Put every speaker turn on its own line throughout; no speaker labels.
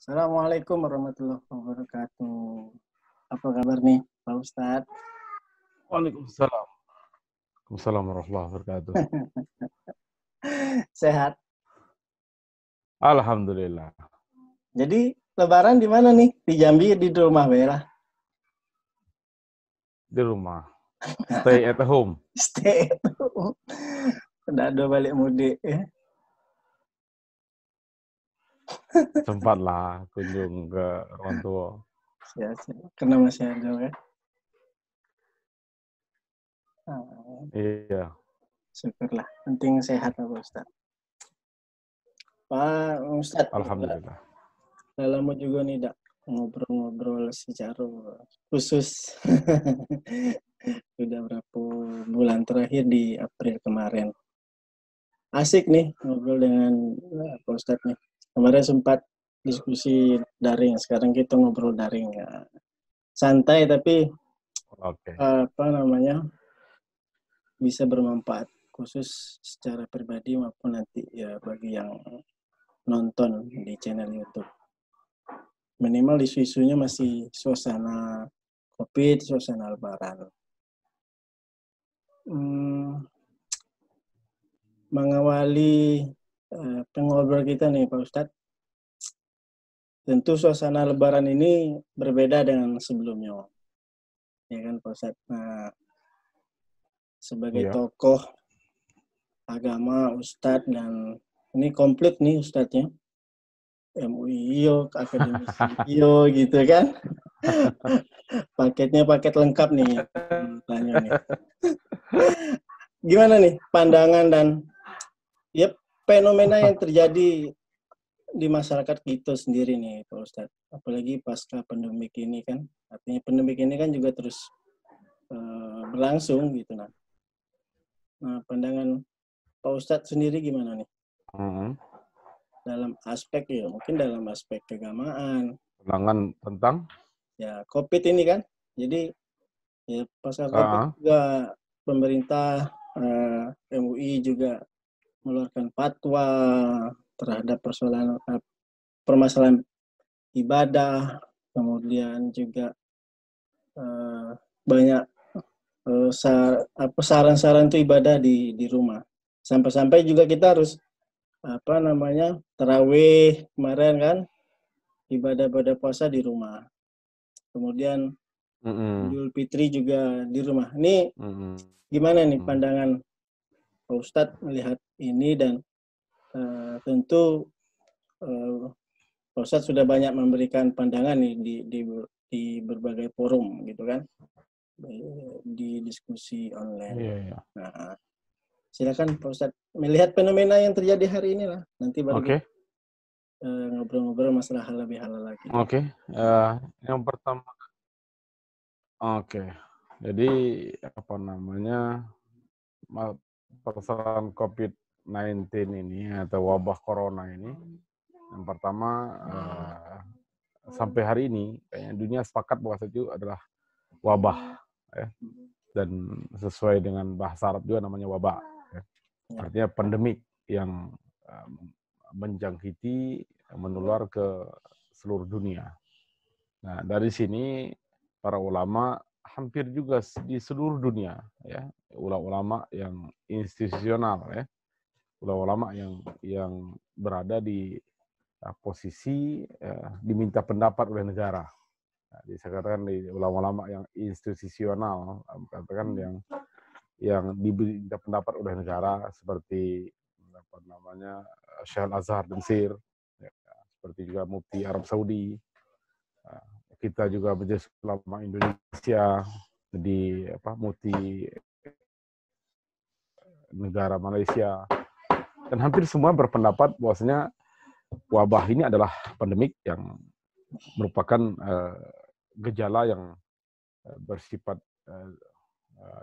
Assalamualaikum warahmatullahi wabarakatuh. Apa kabar nih, Pak Ustadz?
Waalaikumsalam. Waalaikumsalam warahmatullahi wabarakatuh.
Sehat?
Alhamdulillah.
Jadi Lebaran di mana nih? Di Jambi, di rumah Bella?
Di rumah. Stay at home.
Stay at home. Udah ada balik mudik ya?
Sempatlah kunjung ke orang tua.
Siap. Karena masih ada kan?
Iya.
Syukurlah. Penting sehat Pak Ustadz. Pak Ustadz.
Alhamdulillah.
Udah lama juga nih ngobrol-ngobrol secara khusus. Udah berapa bulan terakhir di April kemarin. Asik nih ngobrol dengan Pak Ustadz nih. Kemarin sempat diskusi daring, sekarang kita ngobrol daring ya. Santai tapi bisa bermanfaat khusus secara pribadi maupun nanti ya bagi yang nonton di channel YouTube. Minimal isu-isunya masih suasana COVID, suasana Lebaran. Mengawali pengobrol kita nih Pak Ustadz, tentu suasana Lebaran ini berbeda dengan sebelumnya, ya kan Pak Ustadz. Nah, sebagai tokoh agama, Ustadz, dan ini komplit nih Ustadznya, MUI, akademisi, gitu kan. Paketnya paket lengkap nih. Tanya nih. Gimana nih pandangan dan ya fenomena yang terjadi di masyarakat kita sendiri nih Pak Ustadz, apalagi pasca pandemik ini kan, artinya pandemik ini kan juga terus berlangsung gitu. Nah, pandangan Pak Ustadz sendiri gimana nih? Dalam aspek ya, mungkin dalam aspek keagamaan.
Pandangan tentang?
Ya, COVID ini kan, jadi ya pasca COVID juga pemerintah MUI juga mengeluarkan fatwa terhadap permasalahan ibadah, kemudian juga banyak saran-saran itu ibadah di rumah. Sampai-sampai juga kita harus tarawih kemarin kan, ibadah puasa di rumah. Kemudian Idul Fitri juga di rumah. Ini gimana nih pandangan Pak Ustadz melihat ini, dan tentu Pak Ustadz sudah banyak memberikan pandangan nih di berbagai forum gitu kan, di diskusi online.
Iya.
Nah, silakan Pak Ustadz melihat fenomena yang terjadi hari ini lah. Nanti baru ngobrol-ngobrol masalah hal lebih halal lagi.
Yang pertama, jadi persoalan COVID-19 ini atau wabah corona ini, yang pertama sampai hari ini kayaknya dunia sepakat bahwa itu adalah wabah, ya. Dan sesuai dengan bahasa Arab juga namanya wabah, ya. Artinya pandemik yang menjangkiti, menular ke seluruh dunia. Nah, dari sini para ulama hampir juga di seluruh dunia, ya, ulama yang institusional, ya, ulama yang berada di posisi diminta pendapat oleh negara. Nah, saya katakan di ulama-ulama yang institusional, katakan yang diminta pendapat oleh negara, seperti Syekh Al-Azhar dan Sir, ya, seperti juga Mufti Arab Saudi. Kita juga Majelis Ulama Indonesia, di Mufti negara Malaysia, dan hampir semua berpendapat bahwasanya wabah ini adalah pandemik yang merupakan gejala yang bersifat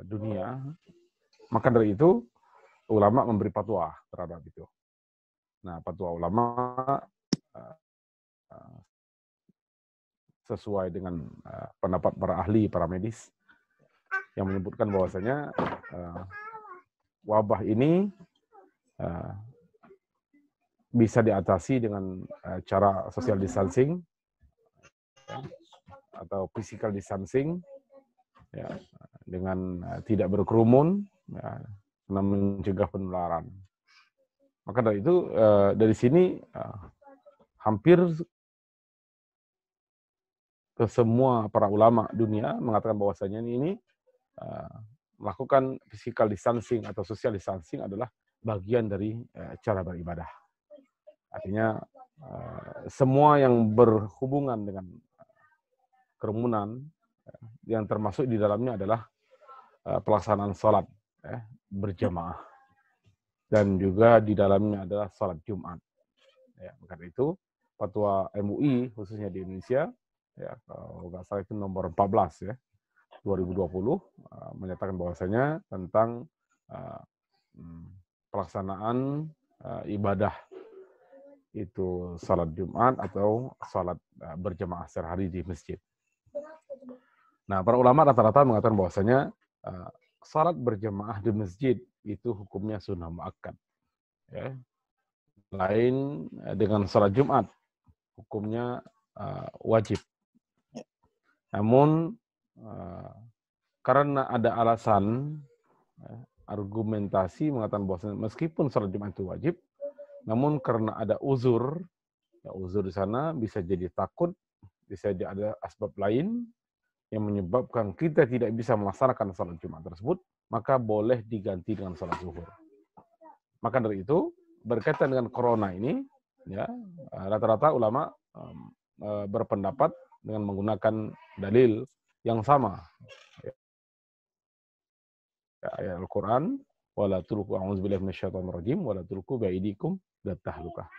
dunia. Maka dari itu ulama memberi fatwa terhadap itu. Nah, fatwa ulama sesuai dengan pendapat para ahli, para medis, yang menyebutkan bahwasanya wabah ini bisa diatasi dengan cara social distancing ya, atau physical distancing ya, dengan tidak berkerumun ya, karena mencegah penularan. Maka dari itu dari sini hampir ke semua para ulama dunia mengatakan bahwasanya ini melakukan physical distancing atau social distancing adalah bagian dari cara beribadah. Artinya semua yang berhubungan dengan kerumunan yang termasuk di dalamnya adalah pelaksanaan sholat berjamaah dan juga di dalamnya adalah sholat Jumat. Ya, karena itu fatwa MUI khususnya di Indonesia ya kalau nggak salah itu nomor 14 ya 2020 menyatakan bahwasanya tentang pelaksanaan ibadah itu salat Jumat atau salat berjamaah sehari di masjid. Nah, para ulama rata-rata mengatakan bahwasanya salat berjamaah di masjid itu hukumnya sunnah muakkad. Ya. Lain dengan salat Jumat, hukumnya wajib. Namun karena ada alasan argumentasi mengatakan bahwasanya meskipun salat Jumat itu wajib, namun karena ada uzur, ya uzur di sana bisa jadi takut, bisa jadi ada asbab lain yang menyebabkan kita tidak bisa melaksanakan salat Jumat tersebut, maka boleh diganti dengan salat zuhur. Maka dari itu berkaitan dengan corona ini, ya rata-rata ulama berpendapat dengan menggunakan dalil yang sama. Ayat Al-Quran, wala tulqu a'udzubillahi minasyaitonir rajim, wala tulqu biaidikum ila tahlukah.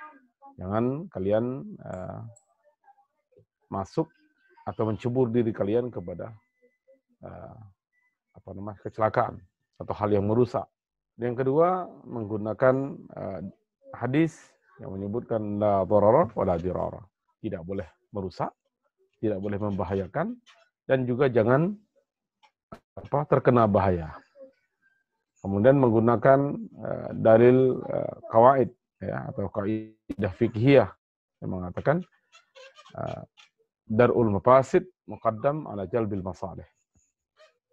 Jangan kalian masuk atau mencebur diri kalian kepada kecelakaan atau hal yang merusak. Yang kedua, menggunakan hadis yang menyebutkan la darara wala dirara. Tidak boleh merusak, tidak boleh membahayakan, dan juga jangan terkena bahaya. Kemudian menggunakan dalil qawaid ya, atau kaidah fiqhiyah yang mengatakan darul mafasid muqaddam ala jalbil masalih.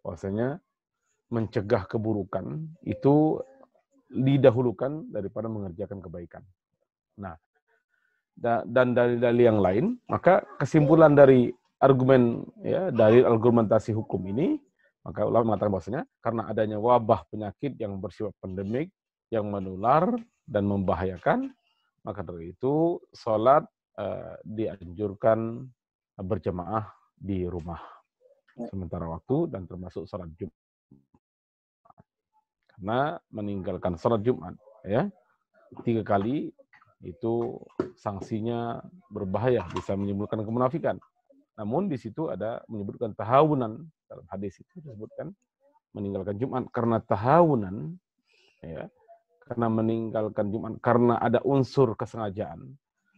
Bahwasanya mencegah keburukan itu didahulukan daripada mengerjakan kebaikan. Nah, dan dalil-dalil yang lain, maka kesimpulan dari argumen ya, dari argumentasi hukum ini, maka ulama mengatakan bahwasanya karena adanya wabah penyakit yang bersifat pandemik, yang menular dan membahayakan, maka dari itu sholat dianjurkan berjamaah di rumah sementara waktu dan termasuk sholat Jumat. Karena meninggalkan sholat Jumat ya 3 kali itu sanksinya berbahaya, bisa menimbulkan kemunafikan. Namun di situ ada menyebutkan tahawunan, dalam hadis itu disebutkan meninggalkan Jumat karena tahawunan, ya, karena meninggalkan Jumat karena ada unsur kesengajaan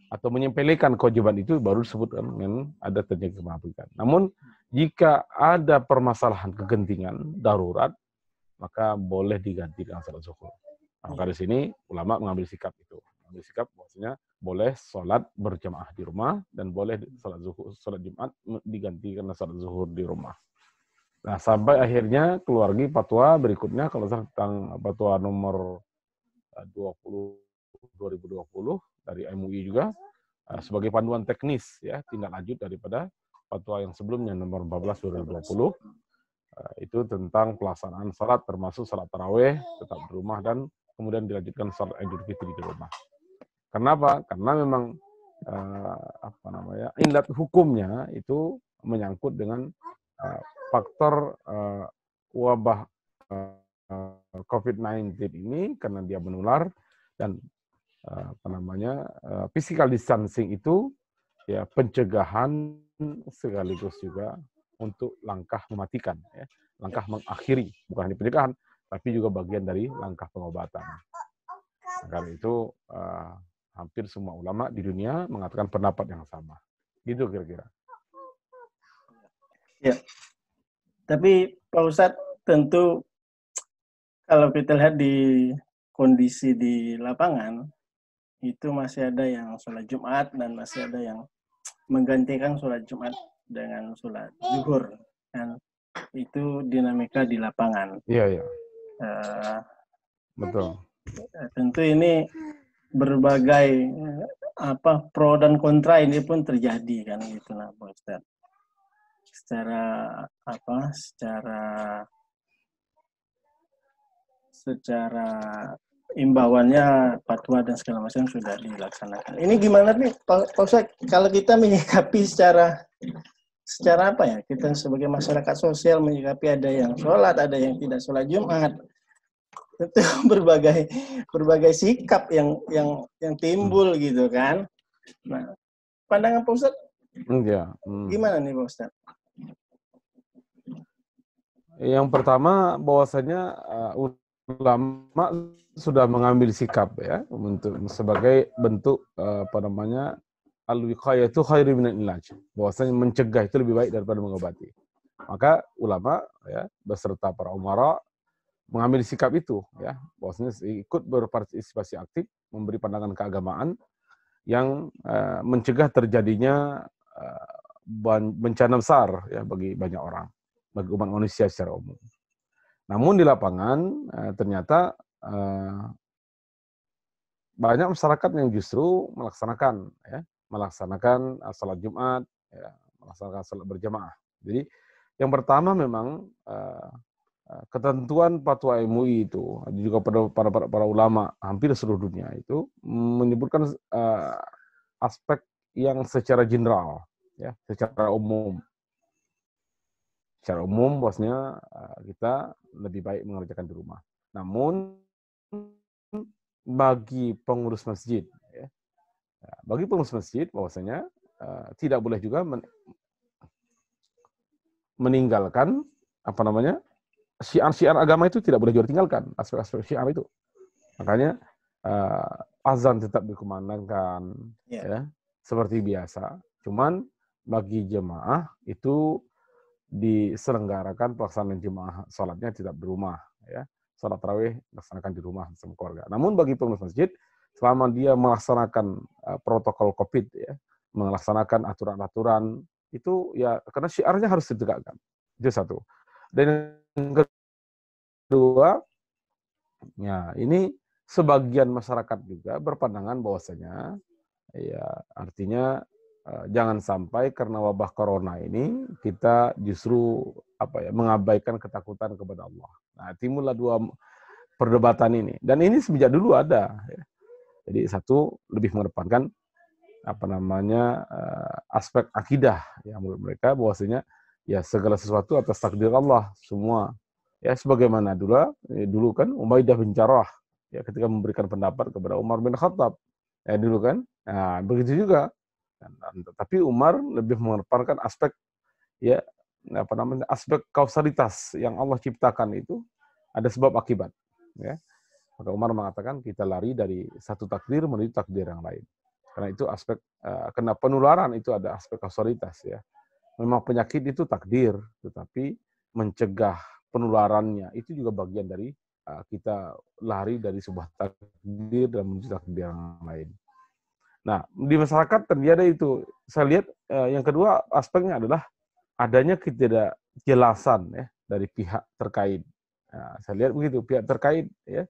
atau menyepelekan kewajiban itu baru disebutkan dengan ada terjadi kemunafikan. Namun jika ada permasalahan kegentingan darurat, maka boleh diganti dengan salat zuhur. Maka di sini ulama mengambil sikap itu. Mengambil sikap maksudnya boleh sholat berjamaah di rumah dan boleh sholat zuhur, sholat Jumat diganti karena sholat zuhur di rumah. Nah, sampai akhirnya keluar lagi fatwa berikutnya kalau tentang fatwa nomor 20 2020 dari MUI juga sebagai panduan teknis ya tindak lanjut daripada fatwa yang sebelumnya nomor 14 2020 itu tentang pelaksanaan salat termasuk salat tarawih tetap di rumah dan kemudian dilanjutkan salat Idul Fitri di rumah. Kenapa? Karena memang ilat hukumnya itu menyangkut dengan faktor wabah COVID-19 ini karena dia menular dan physical distancing itu ya pencegahan sekaligus juga untuk langkah mematikan, ya. Langkah mengakhiri, bukan hanya pencegahan, tapi juga bagian dari langkah pengobatan. Karena itu hampir semua ulama di dunia mengatakan pendapat yang sama. Gitu kira-kira.
Ya. Tapi Pak Ustadz, tentu kalau kita lihat di kondisi di lapangan, itu masih ada yang sholat Jumat dan masih ada yang menggantikan sholat Jumat dengan sholat zuhur. Dan itu dinamika di lapangan.
Iya, iya. Betul.
Tentu ini berbagai pro dan kontra ini pun terjadi kan gitu lah, Pak Ustadz. Secara imbauannya fatwa dan segala macam sudah dilaksanakan. Ini gimana nih Pak Ustadz, kalau kita menyikapi secara apa ya, kita sebagai masyarakat sosial menyikapi ada yang sholat, ada yang tidak sholat Jumat, itu berbagai sikap yang timbul gitu kan. Nah, pandangan Pak Ustadz gimana nih Pak Ustadz?
Yang pertama bahwasanya ulama sudah mengambil sikap ya untuk sebagai bentuk al-wiqayatu khairu minal ilaj. Bahwasanya mencegah itu lebih baik daripada mengobati. Maka ulama ya beserta para umara mengambil sikap itu ya, bahwasanya ikut berpartisipasi aktif memberi pandangan keagamaan yang mencegah terjadinya bencana besar ya bagi banyak orang, bagi umat manusia secara umum. Namun di lapangan ternyata banyak masyarakat yang justru melaksanakan salat Jumat, ya, melaksanakan salat berjamaah. Jadi yang pertama memang ketentuan fatwa MUI itu juga para ulama hampir seluruh dunia itu menyebutkan aspek yang secara general, ya, secara umum. Secara umum, bosnya kita lebih baik mengerjakan di rumah. Namun bagi pengurus masjid, ya, bagi pengurus masjid, bahwasanya tidak boleh juga meninggalkan syiar-syiar agama itu tidak boleh juga ditinggalkan, aspek-aspek syiar itu. Makanya azan tetap dikumandangkan, ya, seperti biasa. Cuman bagi jemaah itu diselenggarakan pelaksanaan jemaah sholatnya tidak di rumah, ya. Sholat tarawih dilaksanakan di rumah bersama keluarga. Namun bagi pengurus masjid, selama dia melaksanakan protokol COVID, ya, melaksanakan aturan-aturan itu, ya, karena syiarnya harus ditegakkan. Itu satu. Dan yang kedua, ya, ini sebagian masyarakat juga berpandangan bahwasanya, ya, artinya jangan sampai karena wabah corona ini kita justru mengabaikan ketakutan kepada Allah. Nah, timbullah dua perdebatan ini. Dan ini sejak dulu ada. Ya. Jadi satu lebih mengedepankan aspek akidah yang menurut mereka bahwasanya ya segala sesuatu atas takdir Allah semua. Ya sebagaimana dulu kan Umaydah bin Jarrah ya ketika memberikan pendapat kepada Umar bin Khattab. Ya dulu kan. Nah, begitu juga. Tapi Umar lebih mengedepankan aspek aspek kausalitas yang Allah ciptakan itu ada sebab akibat, ya. Maka Umar mengatakan kita lari dari satu takdir menuju takdir yang lain. Karena itu aspek kena penularan itu ada aspek kausalitas, ya. Memang penyakit itu takdir, tetapi mencegah penularannya itu juga bagian dari kita lari dari sebuah takdir dan menuju takdir yang lain. Nah, di masyarakat terjadi itu. Saya lihat yang kedua aspeknya adalah adanya ketidakjelasan ya dari pihak terkait. Nah, saya lihat begitu, pihak terkait ya.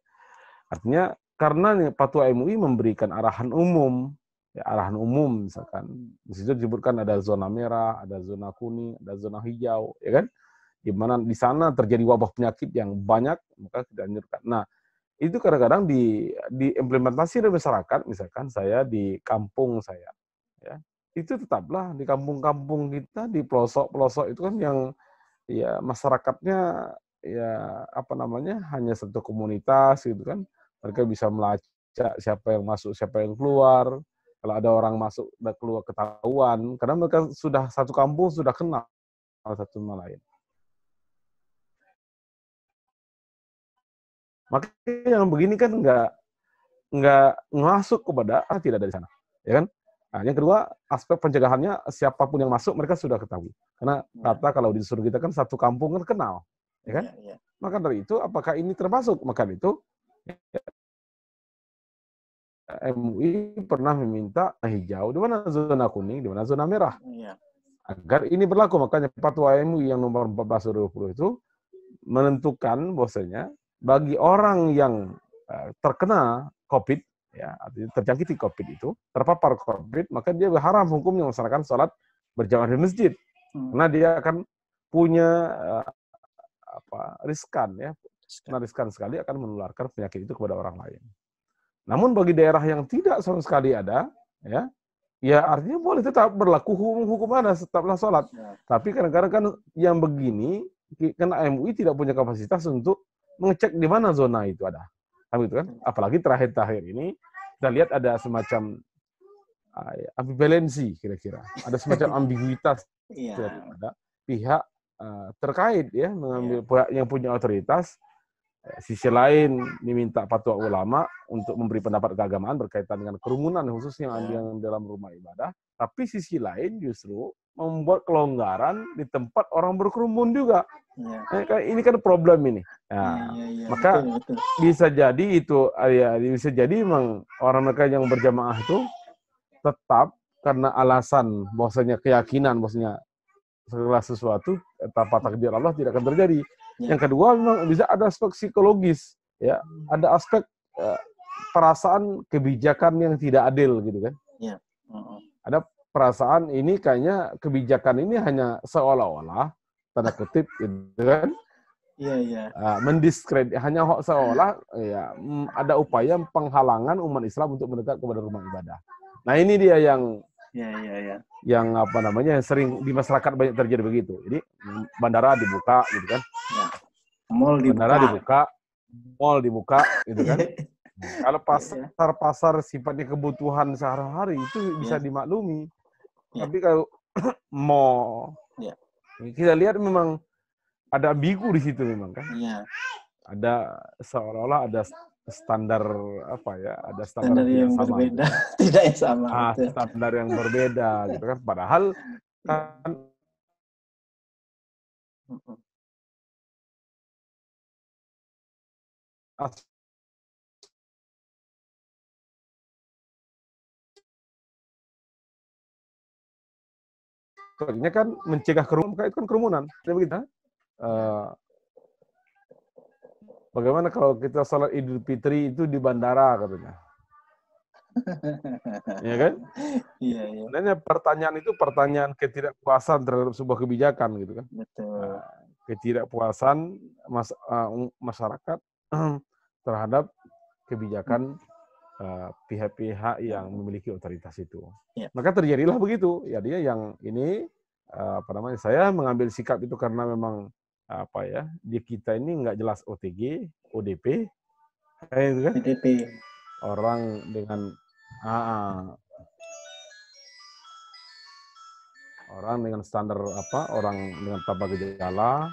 Artinya karena fatwa MUI memberikan arahan umum, ya, arahan umum misalkan di situ disebutkan ada zona merah, ada zona kuning, ada zona hijau, ya kan? Di mana di sana terjadi wabah penyakit yang banyak, maka tidak anjurkan. Nah, itu kadang-kadang diimplementasi oleh masyarakat, misalkan saya di kampung saya, ya, itu tetaplah di kampung-kampung kita, di pelosok-pelosok itu kan yang ya masyarakatnya ya hanya satu komunitas gitu kan, mereka bisa melacak siapa yang masuk, siapa yang keluar, kalau ada orang masuk dan keluar ketahuan, karena mereka sudah satu kampung sudah kenal satu sama lain. Makanya yang begini kan nggak masuk kepada tidak dari sana, ya kan? Nah, yang kedua aspek pencegahannya siapapun yang masuk mereka sudah ketahui. Karena kata kalau di surga kita kan satu kampung kan kenal, ya kan? Ya. Maka dari itu apakah ini termasuk? Maka itu MUI pernah meminta hijau, di mana zona kuning, di mana zona merah.
Iya.
Agar ini berlaku, makanya Fatwa MUI yang nomor 14/2020 itu menentukan bahwasanya bagi orang yang terkena COVID, ya, artinya terjangkiti COVID itu, terpapar COVID, maka dia haram hukumnya melaksanakan sholat berjamaah di masjid. Karena dia akan punya riskan, ya, riskan sekali akan menularkan penyakit itu kepada orang lain. Namun bagi daerah yang tidak sama sekali ada, ya artinya boleh tetap berlaku hukum ada, tetaplah sholat. Tapi kadang-kadang kan yang begini, karena MUI tidak punya kapasitas untuk mengecek di mana zona itu ada. Gitu kan? Apalagi terakhir-terakhir ini, kita lihat ada semacam ambivalensi kira-kira. Ada semacam ambiguitas. Ada pihak terkait, ya, mengambil pihak yang punya otoritas. Sisi lain diminta fatwa ulama untuk memberi pendapat keagamaan berkaitan dengan kerumunan, khususnya yang dalam rumah ibadah. Tapi sisi lain justru membuat kelonggaran di tempat orang berkerumun juga. Ini kan problem ini. Maka betul. Bisa jadi itu, bisa jadi memang orang mereka yang berjamaah itu tetap karena alasan bahwasanya keyakinan bahwasanya segala sesuatu tanpa takdir Allah tidak akan terjadi. Yang kedua memang bisa ada aspek psikologis, ya, ada aspek perasaan kebijakan yang tidak adil gitu kan. Ada perasaan ini kayaknya kebijakan ini hanya seolah-olah tanda kutip gitu kan. Mendiskredit, hanya seolah ya ada upaya penghalangan umat Islam untuk mendekat kepada rumah ibadah. Nah, ini dia yang yang sering di masyarakat banyak terjadi begitu. Jadi bandara dibuka gitu kan. Bandara dibuka, mall dibuka gitu kan. Kalau pasar-pasar sifatnya kebutuhan sehari-hari itu bisa dimaklumi. Tapi kalau mall, kita lihat memang ada ambigu di situ memang kan. Ada seolah-olah ada standar ada standar
yang
sama,
berbeda,
gitu.
tidak yang sama.
Standar yang berbeda gitu kan. Padahal kan aspeknya kan mencegah kerumunan, itu kan kerumunan. Begitu. Bagaimana kalau kita sholat Idul Fitri itu di bandara katanya? Ya kan?
Iya.
Sebenarnya pertanyaan itu pertanyaan ketidakpuasan terhadap sebuah kebijakan gitu kan.
Betul.
Ketidakpuasan masyarakat terhadap kebijakan pihak-pihak yang memiliki otoritas itu. Maka terjadilah begitu. Ya dia yang ini saya mengambil sikap itu karena memang di kita ini nggak jelas OTG, ODP, kayak itu kan?
ODP.
Orang dengan orang dengan standar orang dengan tanpa gejala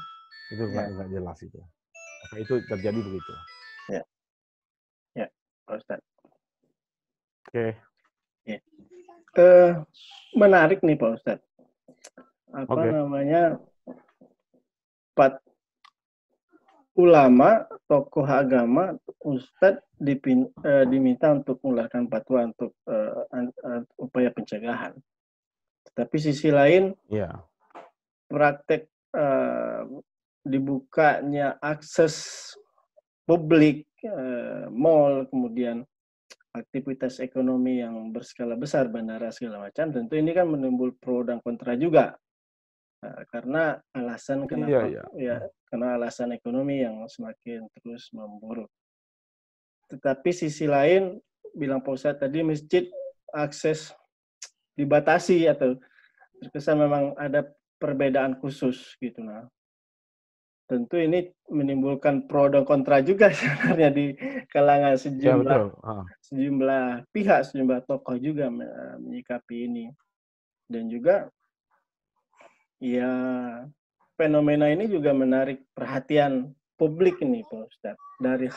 itu nggak jelas itu. Maka itu terjadi begitu.
Ya, Pak Ustadz.
Oke.
Menarik nih Pak Ustadz. Ulama, tokoh agama, Ustadz diminta untuk mengeluarkan fatwa untuk upaya pencegahan. Tetapi sisi lain, praktek dibukanya akses publik, mall, kemudian aktivitas ekonomi yang berskala besar, bandara segala macam, tentu ini kan menimbul pro dan kontra juga. Karena alasan kenapa karena alasan ekonomi yang semakin terus memburuk. Tetapi sisi lain bilang Pak Ustadz tadi, masjid akses dibatasi atau terkesan memang ada perbedaan khusus gitu. Nah, tentu ini menimbulkan pro dan kontra juga sebenarnya di kalangan sejumlah pihak, sejumlah tokoh juga menyikapi ini. Dan juga ya fenomena ini juga menarik perhatian publik ini Pak Ustadz. Dari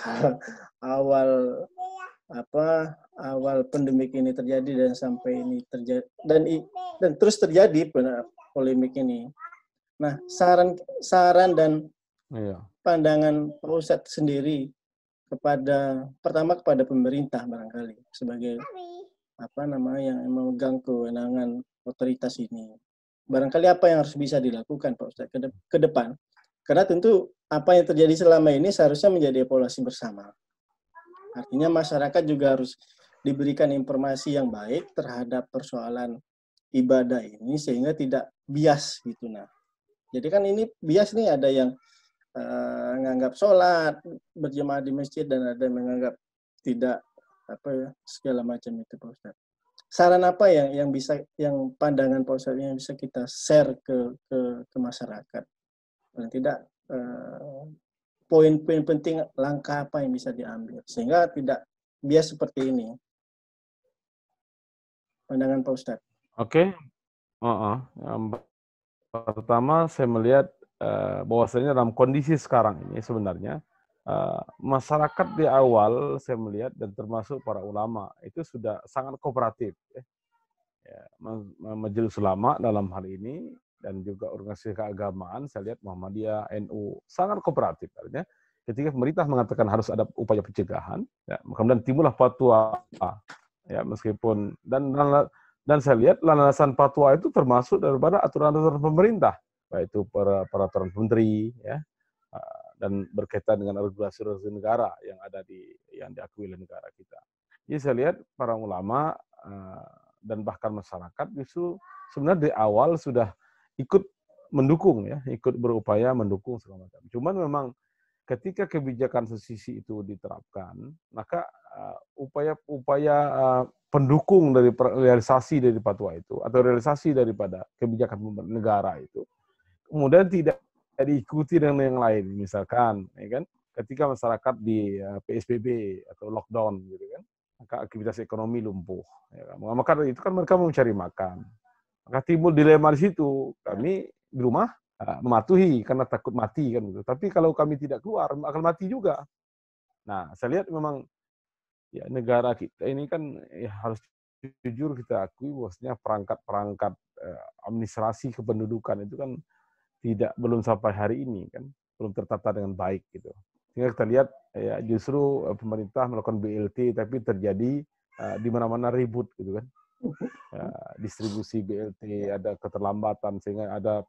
awal pandemik ini terjadi dan sampai ini terjadi dan terus terjadi polemik ini. Nah, saran dan pandangan Pak Ustadz sendiri pertama kepada pemerintah barangkali sebagai yang memegang kewenangan otoritas ini. Barangkali apa yang harus bisa dilakukan Pak Ustadz ke depan? Karena tentu apa yang terjadi selama ini seharusnya menjadi evaluasi bersama. Artinya masyarakat juga harus diberikan informasi yang baik terhadap persoalan ibadah ini sehingga tidak bias gitu. Nah, jadi kan ini bias nih, ada yang menganggap sholat berjemaah di masjid dan ada yang menganggap tidak segala macam itu Pak Ustadz. Saran apa yang pandangan Pak Ustadz yang bisa kita share ke masyarakat? Dan tidak poin-poin penting, langkah apa yang bisa diambil sehingga tidak bias seperti ini. Pandangan Pak Ustadz.
Oke. Yang pertama saya melihat bahwasanya dalam kondisi sekarang ini sebenarnya masyarakat di awal saya melihat dan termasuk para ulama itu sudah sangat kooperatif. Majelis Ulama dalam hal ini dan juga organisasi keagamaan saya lihat Muhammadiyah, NU sangat kooperatif. Artinya ketika pemerintah mengatakan harus ada upaya pencegahan, ya, kemudian timbullah fatwa, ya meskipun dan saya lihat landasan fatwa itu termasuk daripada aturan-aturan pemerintah, baik itu peraturan menteri, ya, dan berkaitan dengan regulasi negara yang diakui oleh negara kita. Jadi saya lihat para ulama dan bahkan masyarakat justru sebenarnya di awal sudah ikut mendukung, ya, ikut berupaya mendukung segala macam. Cuman memang ketika kebijakan sesisi itu diterapkan, maka upaya pendukung dari realisasi dari fatwa itu atau realisasi daripada kebijakan negara itu kemudian tidak diikuti dengan yang lain. Misalkan, ya kan, ketika masyarakat di PSBB atau lockdown, gitu kan, maka aktivitas ekonomi lumpuh. Ya kan? Maka itu kan mereka mau mencari makan. Maka timbul dilema di situ. Kami di rumah mematuhi karena takut mati kan gitu. Tapi kalau kami tidak keluar akan mati juga. Nah, saya lihat memang ya negara kita ini kan ya harus jujur kita akui bahwasanya perangkat administrasi kependudukan itu kan belum sampai hari ini kan belum tertata dengan baik gitu. Sehingga kita lihat ya justru pemerintah melakukan BLT tapi terjadi di mana-mana ribut gitu kan. Ya, distribusi BLT ada keterlambatan sehingga ada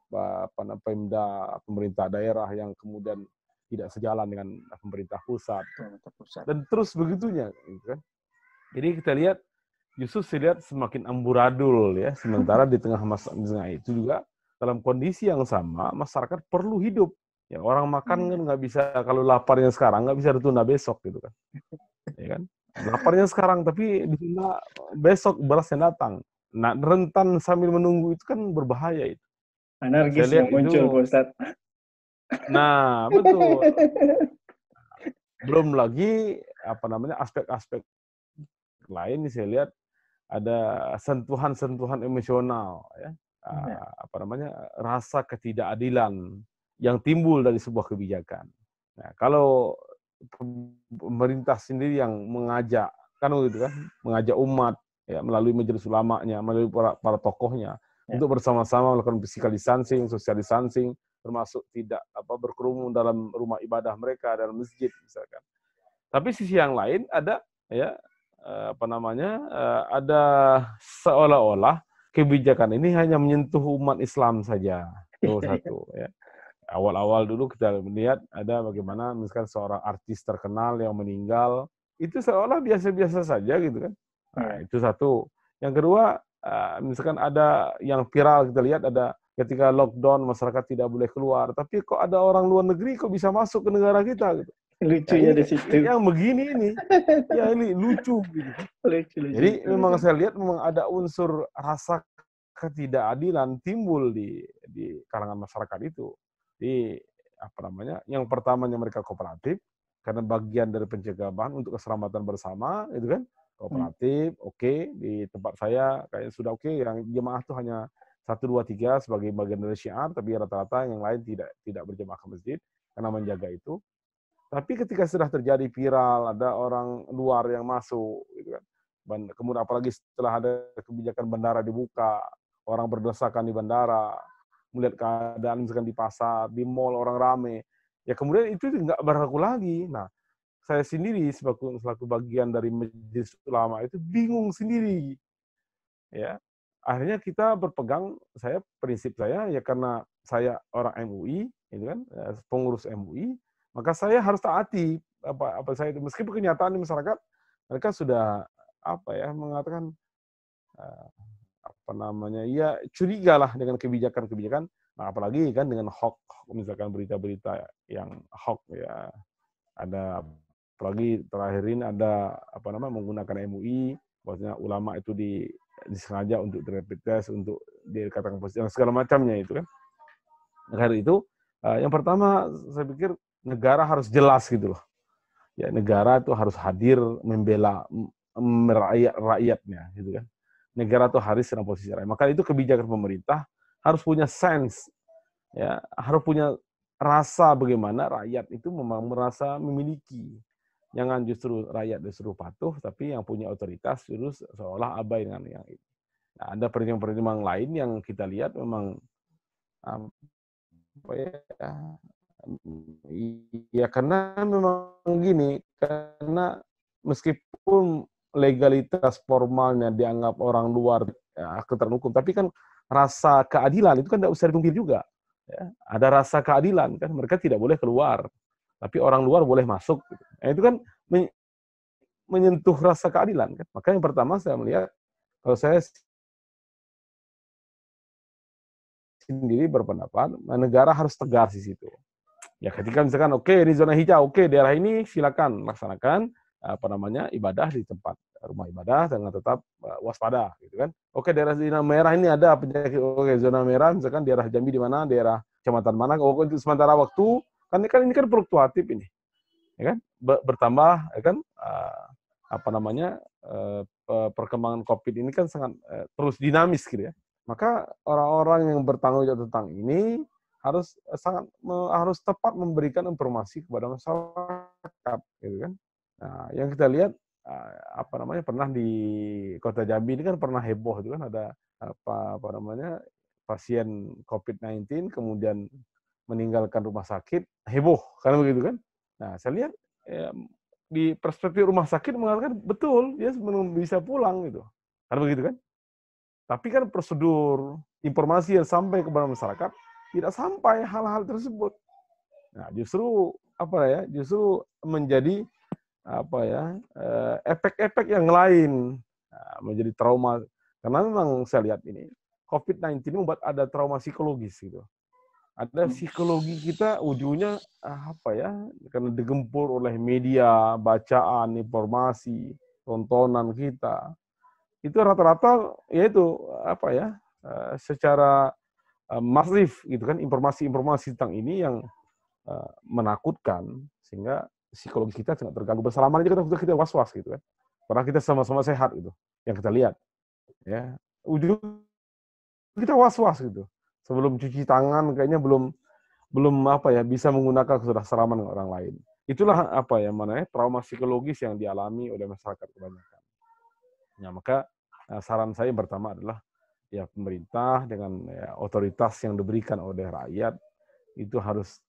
Pemda pemerintah daerah yang kemudian tidak sejalan dengan pemerintah pusat dan terus begitunya gitu kan. Jadi kita lihat justru saya lihat semakin amburadul ya, sementara di tengah itu juga dalam kondisi yang sama masyarakat perlu hidup. Ya orang makan kan nggak bisa, kalau laparnya sekarang nggak bisa ditunda besok gitu kan. Ya kan? Laparnya sekarang tapi ditunda besok berasnya datang. Nah, rentan sambil menunggu itu kan berbahaya itu.
Anarkis yang muncul, Pak Ustadz.
Nah, betul. Belum lagi aspek-aspek lain saya lihat ada sentuhan-sentuhan emosional ya. Rasa ketidakadilan yang timbul dari sebuah kebijakan. Nah, kalau pemerintah sendiri yang mengajak mengajak umat ya melalui majelis ulamanya, melalui para tokohnya untuk bersama-sama melakukan physical distancing, social distancing, termasuk tidak berkerumun dalam rumah ibadah mereka, dalam masjid misalkan. Tapi sisi yang lain ada ada seolah-olah kebijakan ini hanya menyentuh umat Islam saja. Itu satu ya. Awal-awal dulu kita melihat ada bagaimana misalkan seorang artis terkenal yang meninggal, itu seolah biasa-biasa saja gitu kan. Nah, itu satu. Yang kedua, misalkan ada yang viral kita lihat ada ketika lockdown masyarakat tidak boleh keluar, tapi kok ada orang luar negeri kok bisa masuk ke negara kita gitu.
Lucunya di situ.
Yang begini ini, ya ini lucu gitu. Lucu. Jadi memang saya lihat memang ada unsur rasa ketidakadilan timbul di kalangan masyarakat itu. Jadi yang pertamanya mereka kooperatif karena bagian dari pencegahan untuk keselamatan bersama, itu kan kooperatif. Oke, di tempat saya kayak sudah oke, yang jemaah tuh hanya 1, 2, 3 sebagai bagian dari syiar, tapi rata-rata yang lain tidak berjemaah ke masjid karena menjaga itu. Tapi ketika sudah terjadi viral, ada orang luar yang masuk, gitu kan. Kemudian apalagi setelah ada kebijakan bandara dibuka, orang berdesakan di bandara, melihat keadaan misalkan di pasar, di mall orang rame, ya kemudian itu nggak berlaku lagi. Nah, saya sendiri selaku bagian dari majelis ulama itu bingung sendiri, ya. Akhirnya kita berpegang, prinsip saya ya karena saya orang MUI, itu kan pengurus MUI, maka saya harus taati apa saya itu. Meskipun kenyataan di masyarakat mereka sudah mengatakan ya curiga lah dengan kebijakan-kebijakan. Nah, apalagi kan dengan hoax, misalkan berita-berita yang hoax ya. Ada apalagi terakhir ini ada menggunakan MUI, bahwasanya ulama itu disengaja untuk rapid test, untuk dikatakan positif, segala macamnya itu kan. Karena itu yang pertama saya pikir negara harus jelas gitu loh. Ya, negara itu harus hadir membela rakyatnya gitu kan. Negara itu harus dalam posisi rakyat. Maka itu kebijakan pemerintah harus punya sense, ya, harus punya rasa bagaimana rakyat itu memang merasa memiliki. Jangan justru rakyat disuruh patuh, tapi yang punya otoritas terus seolah abai dengan yang itu. Nah, ada pertimbangan lain yang kita lihat memang ya karena memang gini, karena meskipun legalitas formalnya dianggap orang luar ketentuan hukum, tapi kan rasa keadilan itu kan tidak usah dipungkiri juga. Ya, ada rasa keadilan kan, mereka tidak boleh keluar, tapi orang luar boleh masuk. Nah, itu kan menyentuh rasa keadilan kan. Maka yang pertama saya melihat, kalau saya sendiri berpendapat negara harus tegas di situ. Ya ketika misalkan ini zona hijau, daerah ini silakan laksanakan ibadah di tempat rumah ibadah dengan tetap waspada gitu kan. Daerah zona merah ini ada penyakit, zona merah misalkan daerah Jambi di mana, daerah kecamatan mana, untuk sementara waktu kan ini kan fluktuatif ini. Ya kan? Bertambah ya kan perkembangan Covid ini kan sangat terus dinamis gitu ya. Maka orang-orang yang bertanggung jawab tentang ini harus tepat memberikan informasi kepada masyarakat, gitu kan. Nah, yang kita lihat pernah di Kota Jambi ini kan pernah heboh itu kan, ada pasien COVID-19 kemudian meninggalkan rumah sakit, heboh kan begitu kan. Nah, saya lihat di perspektif rumah sakit mengatakan betul dia belum bisa pulang gitu, kan begitu kan. Tapi kan prosedur informasi yang sampai kepada masyarakat tidak sampai hal-hal tersebut. Nah, justru menjadi efek-efek yang lain, menjadi trauma. Karena memang saya lihat ini COVID-19 membuat ada trauma psikologis gitu. Ada psikologi kita ujungnya karena digempur oleh media, bacaan, informasi, tontonan kita. Itu rata-rata yaitu secara masif gitu kan, informasi-informasi tentang ini yang menakutkan sehingga psikologi kita sangat terganggu. Bersalaman aja kita was-was gitu kan. Padahal kita sama-sama sehat gitu yang kita lihat. Ya, ujung kita was-was gitu. Sebelum cuci tangan kayaknya belum bisa menggunakan sudah salaman dengan orang lain. Itulah trauma psikologis yang dialami oleh masyarakat kebanyakan. Nah, maka saran saya yang pertama adalah ya pemerintah dengan otoritas yang diberikan oleh rakyat itu harus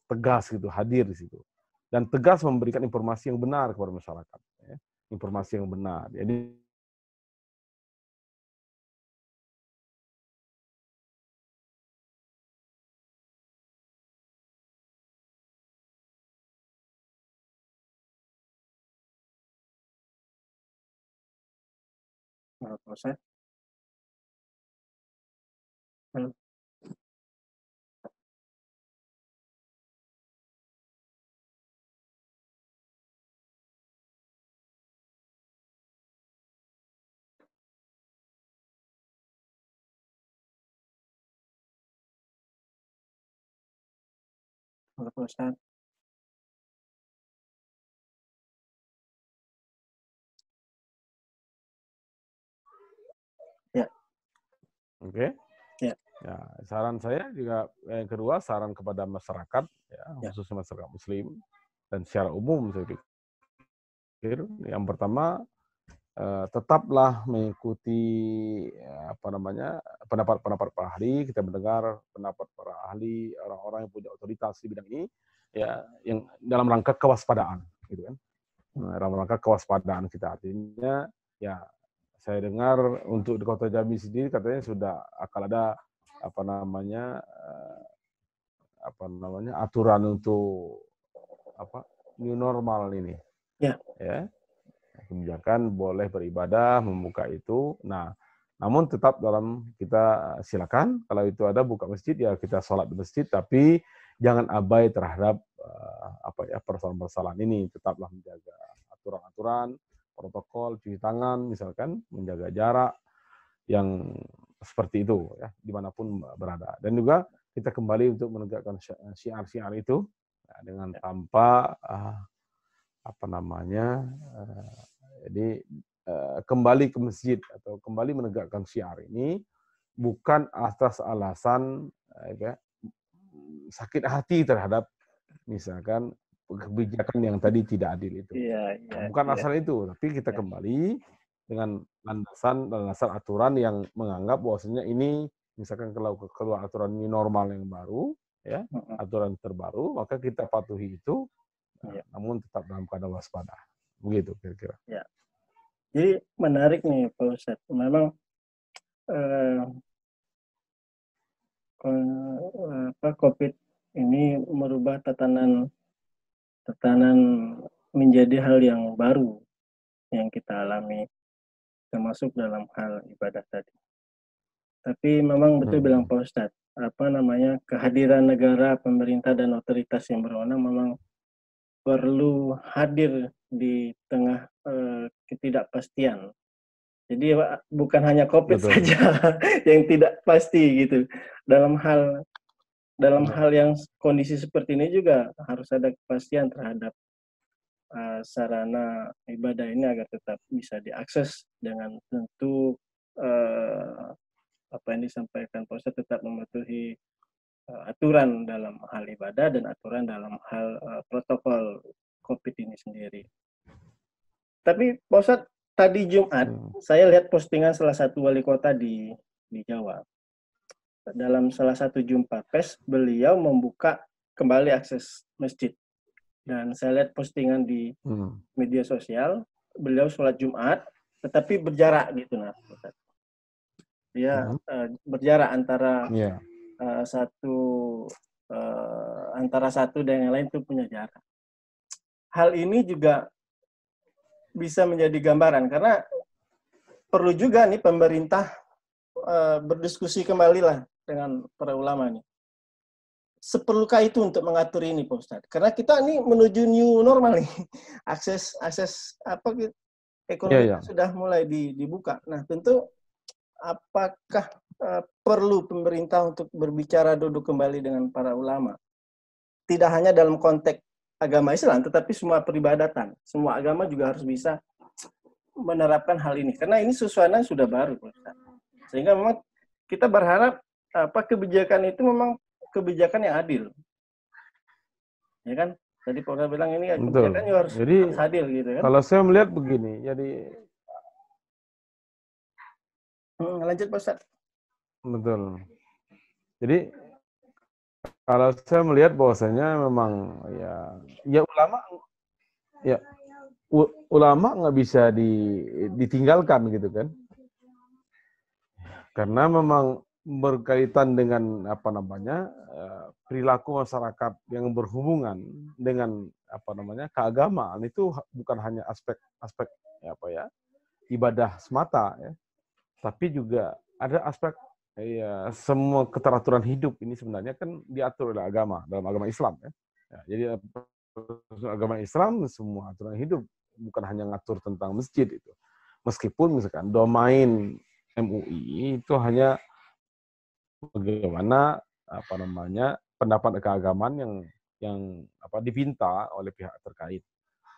tegas gitu, hadir di situ dan tegas memberikan informasi yang benar kepada masyarakat, ya. Informasi yang benar. Jadi
proses. Ustaz. Ya.
Oke.
Ya.
Ya, saran saya juga yang kedua, saran kepada masyarakat, ya, khususnya masyarakat Muslim dan secara umum saya pikir yang pertama tetaplah mengikuti pendapat-pendapat para ahli. Kita mendengar pendapat para ahli, orang-orang yang punya otoritas di bidang ini, ya, yang dalam rangka kewaspadaan. gitu kan. Dalam rangka kewaspadaan kita. Artinya ya saya dengar untuk di Kota Jambi sendiri katanya sudah akan ada aturan untuk new normal ini.
Ya.
Ya. Kebijakan boleh beribadah, membuka itu. Nah, namun tetap dalam kita silakan kalau itu ada buka masjid ya kita sholat di masjid, tapi jangan abai terhadap persoalan-persoalan ini. Tetaplah menjaga aturan-aturan, protokol, cuci tangan, misalkan menjaga jarak yang seperti itu ya dimanapun berada. Dan juga kita kembali untuk menegakkan syiar-syiar itu ya, dengan tanpa jadi kembali ke masjid atau kembali menegakkan syiar ini bukan atas alasan sakit hati terhadap misalkan kebijakan yang tadi tidak adil itu. Bukan asal itu, tapi kita kembali dengan landasan aturan yang menganggap bahwasanya ini misalkan kalau keluar aturan ini normal yang baru, ya aturan terbaru, maka kita patuhi itu, namun tetap dalam keadaan waspada. Begitu kira-kira.
Ya. Jadi menarik nih Pak Ustadz. Memang COVID ini merubah tatanan menjadi hal yang baru yang kita alami, termasuk dalam hal ibadah tadi. Tapi memang betul bilang Pak Ustadz, kehadiran negara, pemerintah dan otoritas yang berwenang memang perlu hadir di tengah ketidakpastian. Jadi bukan hanya COVID saja yang tidak pasti gitu. Dalam hal yang kondisi seperti ini juga harus ada kepastian terhadap sarana ibadah ini agar tetap bisa diakses dengan tentu apa yang disampaikan Pak Ustadz tetap mematuhi aturan dalam hal ibadah dan aturan dalam hal protokol COVID ini sendiri. Tapi Pak Ustadz, tadi Jumat saya lihat postingan salah satu wali kota di Jawa. Dalam salah satu jumpa pers, beliau membuka kembali akses masjid. Dan saya lihat postingan di media sosial, beliau sholat Jumat, tetapi berjarak gitu, nah, Ustadz. Dia berjarak antara antara satu dan yang lain itu punya jarak. Hal ini juga bisa menjadi gambaran karena perlu juga nih pemerintah berdiskusi kembali lah dengan para ulama nih. Seperlukah itu untuk mengatur ini, Pak Ustadz? Karena kita ini menuju new normal nih, akses ekonomi sudah mulai dibuka. Nah, tentu apakah perlu pemerintah untuk berbicara duduk kembali dengan para ulama? Tidak hanya dalam konteks agama Islam, tetapi semua peribadatan, semua agama juga harus bisa menerapkan hal ini. Karena ini suasana sudah baru, Pak Ustadz. Sehingga memang kita berharap kebijakan itu memang kebijakan yang adil. Ya kan? Tadi Pak Ustadz bilang ini kebijakan harus adil gitu kan.
Kalau saya melihat begini, jadi
lanjut Pak Ustadz.
Betul. Jadi kalau saya melihat bahwasanya memang ulama nggak bisa ditinggalkan gitu kan. Karena memang berkaitan dengan perilaku masyarakat yang berhubungan dengan keagamaan itu bukan hanya aspek ibadah semata ya, tapi juga ada aspek semua keteraturan hidup ini sebenarnya kan diatur oleh agama dalam agama Islam ya. Jadi agama Islam semua aturan hidup bukan hanya ngatur tentang masjid itu. Meskipun misalkan domain MUI itu hanya bagaimana pendapat keagamaan yang dipinta oleh pihak terkait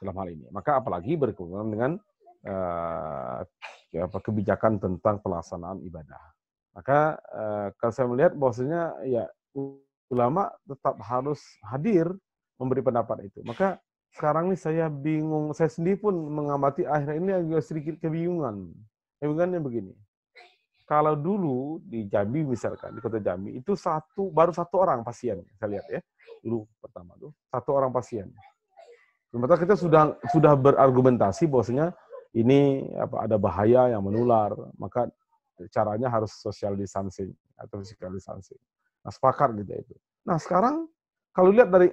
dalam hal ini. Maka apalagi berhubungan dengan kebijakan tentang pelaksanaan ibadah. Maka kalau saya melihat bahwasanya ulama tetap harus hadir memberi pendapat itu. Maka sekarang ini saya bingung, saya sendiri pun mengamati akhir ini agak sedikit kebingungan. Kebingungannya begini. Kalau dulu di Jambi misalkan, di Kota Jambi itu baru satu orang pasien, saya lihat ya. Dulu pertama tuh, satu orang pasien. Sementara kita sudah berargumentasi bahwasanya ini ada bahaya yang menular, maka caranya harus social distancing atau physical distancing. Nah, sepakat gitu itu. Nah, sekarang kalau lihat dari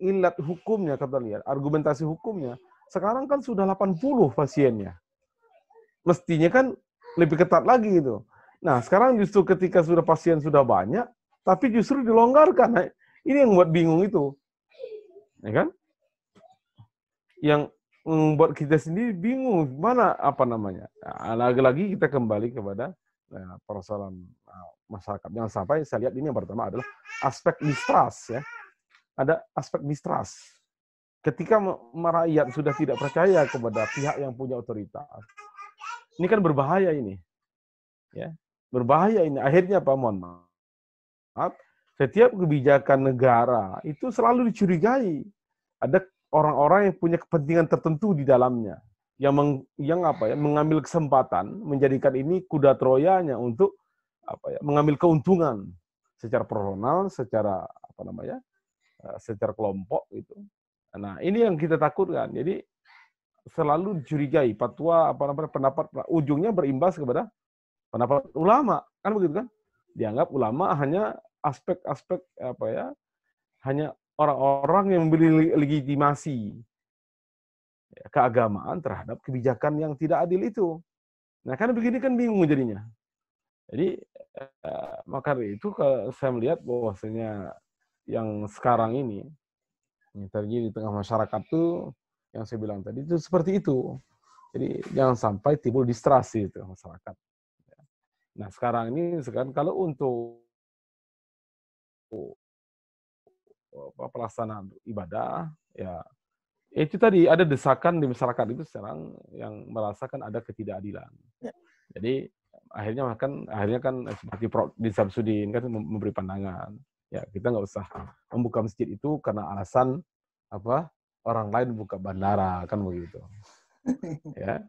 ilat hukumnya, kita lihat argumentasi hukumnya, sekarang kan sudah 80 pasiennya. Mestinya kan lebih ketat lagi gitu. Nah, sekarang justru ketika pasien sudah banyak, tapi justru dilonggarkan. Nah, ini yang buat bingung itu. Ya kan? Yang membuat kita sendiri bingung mana Nah, lagi-lagi kita kembali kepada persoalan masyarakat. Jangan sampai saya lihat ini yang pertama adalah aspek distrust ya. Ada aspek distrust. Ketika rakyat sudah tidak percaya kepada pihak yang punya otoritas, ini kan berbahaya ini. Ya, berbahaya ini. Akhirnya apa? Mohon maaf, setiap kebijakan negara itu selalu dicurigai. Ada orang-orang yang punya kepentingan tertentu di dalamnya, yang mengambil kesempatan menjadikan ini kuda Troyanya untuk mengambil keuntungan secara personal, secara secara kelompok gitu. Nah, ini yang kita takutkan. Jadi selalu dicurigai fatwa pendapat ujungnya berimbas kepada pendapat ulama, kan begitu kan? Dianggap ulama hanya aspek-aspek hanya orang-orang yang memberi legitimasi keagamaan terhadap kebijakan yang tidak adil itu. Nah, kan begini kan bingung jadinya. Jadi maka itu saya melihat bahwasanya yang sekarang ini yang terjadi di tengah masyarakat tuh yang saya bilang tadi itu seperti itu. Jadi jangan sampai timbul distrasi itu masyarakat. Nah, sekarang kalau untuk pelaksanaan ibadah, ya itu tadi ada desakan di masyarakat itu sekarang yang merasakan ada ketidakadilan. Ya. Jadi akhirnya kan seperti Prof. Samsudin kan memberi pandangan, ya kita nggak usah membuka masjid itu karena alasan orang lain buka bandara kan begitu. Ya,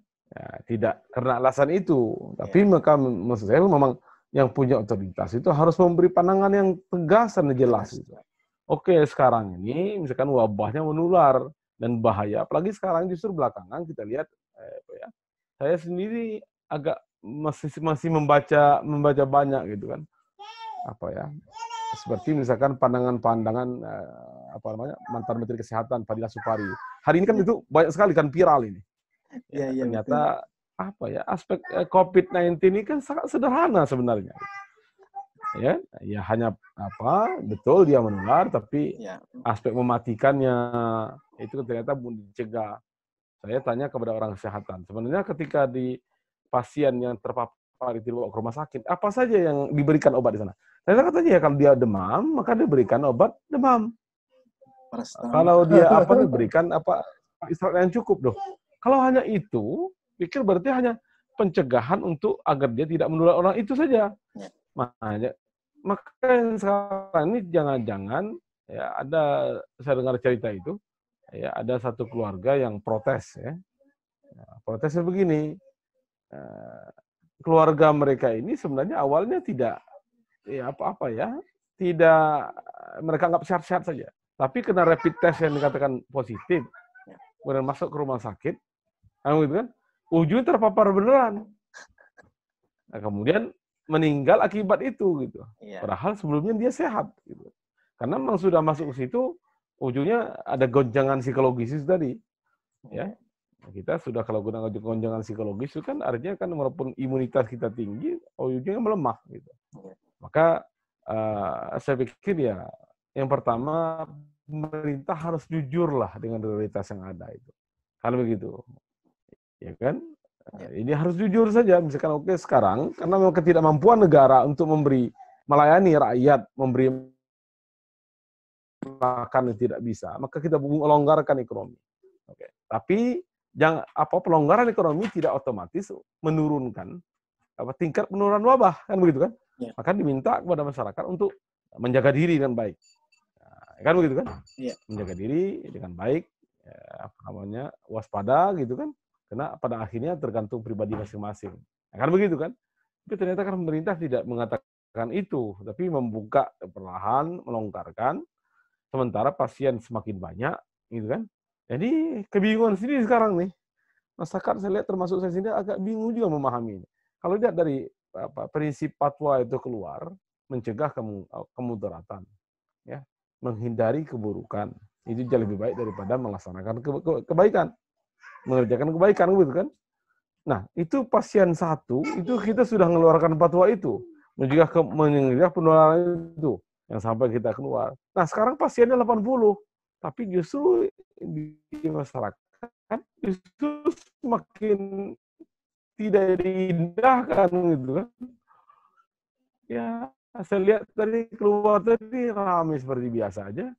tidak karena alasan itu, tapi maka maksud saya memang yang punya otoritas itu harus memberi pandangan yang tegas dan jelas. Gitu. Oke, sekarang ini misalkan wabahnya menular dan bahaya, apalagi sekarang justru belakangan kita lihat, saya sendiri agak masih membaca banyak gitu kan, seperti misalkan pandangan-pandangan mantan Menteri Kesehatan Fadila Supari. Hari ini kan itu banyak sekali kan viral ini. Ternyata betul. Aspek COVID-19 ini kan sangat sederhana sebenarnya. Ya hanya betul dia menular, tapi aspek mematikannya itu ternyata dicegah. Saya tanya kepada orang kesehatan, sebenarnya ketika di pasien yang terpapar dibawa ke rumah sakit, apa saja yang diberikan obat di sana? Saya katanya kalau dia demam, maka diberikan obat demam. Kalau dia diberikan istirahat yang cukup. Kalau hanya itu, pikir berarti hanya pencegahan untuk agar dia tidak menular orang itu saja. Maka sekarang ini jangan-jangan saya dengar cerita itu, ada satu keluarga yang protes ya. Protesnya begini, keluarga mereka ini sebenarnya awalnya tidak tidak mereka anggap sehat-sehat saja. Tapi kena rapid test yang dikatakan positif, kemudian masuk ke rumah sakit, gitu kan, ujungnya terpapar beneran. Nah, kemudian meninggal akibat itu gitu. Padahal sebelumnya dia sehat gitu. Karena memang sudah masuk ke situ, ujungnya ada gonjangan psikologis itu tadi. Ya. Kita sudah kalau gunakan gonjangan psikologis itu kan artinya kan walaupun imunitas kita tinggi, ujungnya melemah gitu. Maka saya pikir yang pertama pemerintah harus jujurlah dengan realitas yang ada itu. Kalau begitu. Ya kan? Ini harus jujur saja, misalkan sekarang karena memang ketidakmampuan negara untuk melayani rakyat, memberi makan yang tidak bisa, maka kita melonggarkan ekonomi. Tapi pelonggaran ekonomi tidak otomatis menurunkan tingkat penurunan wabah, kan begitu kan? Maka diminta kepada masyarakat untuk menjaga diri dengan baik, kan begitu kan? Menjaga diri dengan baik, waspada gitu kan? Karena pada akhirnya tergantung pribadi masing-masing. Kan begitu kan? Tapi ternyata kan pemerintah tidak mengatakan itu, tapi membuka perlahan, melonggarkan, sementara pasien semakin banyak, gitu kan? Jadi kebingungan sendiri sekarang nih. Masyarakat saya lihat termasuk saya sendiri agak bingung juga memahami ini. Kalau lihat dari prinsip fatwa itu keluar, mencegah kemudaratan, ya, menghindari keburukan. Itu jauh lebih baik daripada melaksanakan kebaikan, mengerjakan kebaikan, gitu kan? Nah, itu pasien satu, itu kita sudah mengeluarkan fatwa itu, mencegah penularan itu, yang sampai kita keluar. Nah, sekarang pasiennya 80, tapi justru di masyarakat justru semakin tidak diindahkan gitu kan. Ya, saya lihat tadi keluar tadi ramai seperti biasa aja.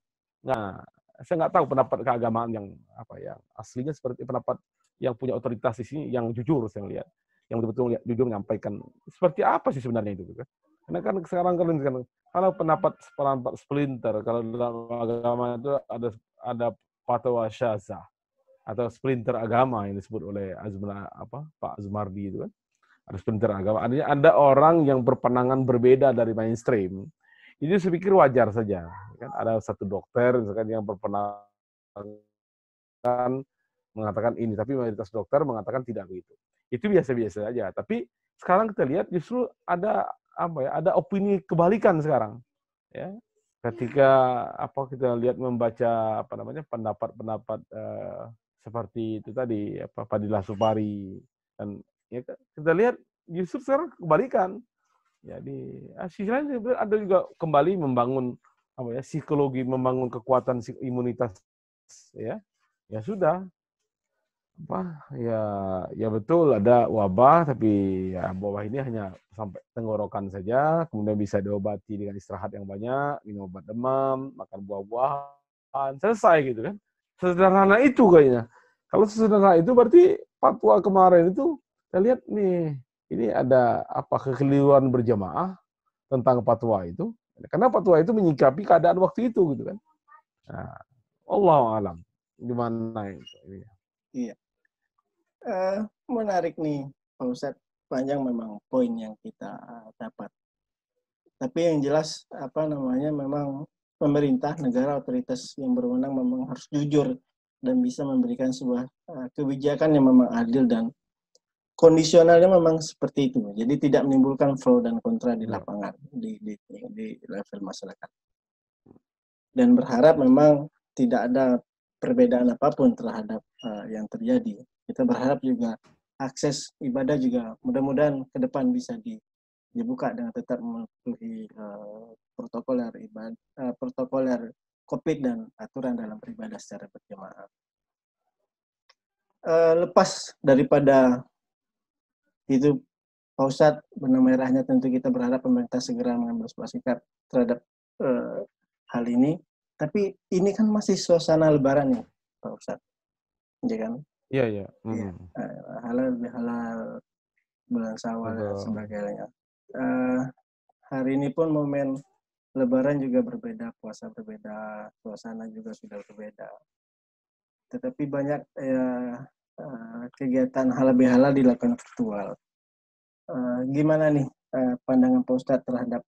Nah, saya nggak tahu pendapat keagamaan yang aslinya seperti pendapat yang punya otoritas di sini yang jujur saya lihat, yang betul-betul jujur menyampaikan seperti apa sih sebenarnya itu kan. Karena kan sekarang kalau pendapat splinter, kalau dalam agama itu ada fatwa syazah atau splinter agama yang disebut oleh Pak Azmardi itu kan. Ada splinter agama. Artinya ada orang yang berpandangan berbeda dari mainstream. Itu saya pikir wajar saja. Kan ada satu dokter misalkan yang berpandangan mengatakan ini, tapi mayoritas dokter mengatakan tidak begitu. Itu biasa-biasa saja. Tapi sekarang kita lihat justru ada ada opini kebalikan sekarang. Ya, ketika kita lihat membaca pendapat-pendapat seperti itu tadi Fadilah Supari dan ya, kita lihat justru sekarang kebalikan. Jadi sisi lain ada juga kembali membangun psikologi, membangun kekuatan imunitas, ya sudah ya betul ada wabah, tapi ya wabah ini hanya sampai tenggorokan saja, kemudian bisa diobati dengan istirahat yang banyak, minum obat demam, makan buah-buahan, selesai gitu kan. Sederhana itu kayaknya. Kalau sederhana itu berarti fatwa kemarin itu saya lihat nih, ini ada kekeliruan berjamaah tentang fatwa itu. Karena fatwa itu menyikapi keadaan waktu itu gitu kan. Nah, Allahu a'lam. Gimana itu?
Iya. Menarik nih, Pak Ustadz. Panjang memang poin yang kita dapat. Tapi yang jelas memang pemerintah, negara, otoritas yang berwenang memang harus jujur dan bisa memberikan sebuah kebijakan yang memang adil dan kondisionalnya memang seperti itu. Jadi tidak menimbulkan pro dan kontra di lapangan, di level masyarakat. Dan berharap memang tidak ada perbedaan apapun terhadap yang terjadi. Kita berharap juga akses ibadah juga mudah-mudahan ke depan bisa dibuka dengan tetap mematuhi protokoler COVID dan aturan dalam beribadah secara berjamaah. Lepas daripada itu, Pak Ustadz, benang merahnya tentu kita berharap pemerintah segera mengambil sebuah sikap terhadap hal ini. Tapi ini kan masih suasana Lebaran nih, Pak Ustadz, ya kan?
Iya.
Halal bihalal, bulan Syawal dan sebagainya. Hari ini pun momen Lebaran juga berbeda, puasa berbeda, suasana juga sudah berbeda. Tetapi banyak kegiatan halal bihalal dilakukan virtual. Gimana nih pandangan Pak Ustadz terhadap